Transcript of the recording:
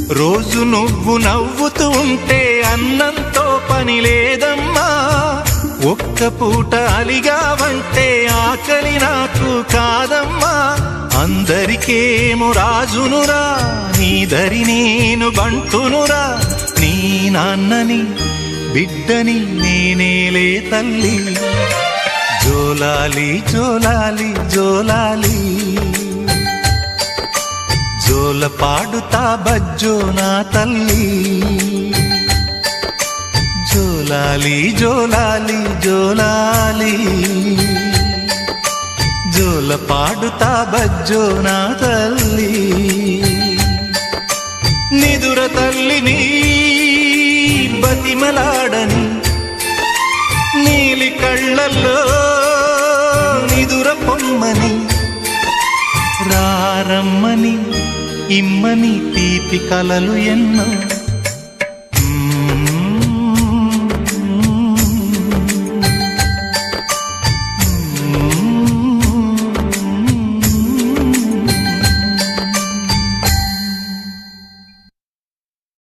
రోజు నువ్వు నవ్వుతూ ఉంటే అన్నంతో పని లేదమ్మా. ఒక్క పూట అలిగావంటే ఆకలి నాకు కాదమ్మా. అందరికేమో రాజునురా, నీ దరి నేను బంటునురా. నీ నాన్నని బిడ్డని నేనేలే తల్లి. జోలాలి జోలాలి జోలాలి, జోల పాడుతా బజ్జో నా తల్లి. జోలాలి జోలాలి జోలాలి, జోల పాడుతా బజ్జో నా తల్లి. నిదుర తల్లిని బతిమలాడని, నీలి కళ్ళల్లో నిదుర పొమ్మని, రారమ్మని ఇమ్మని తీపి కలలు ఎన్నో.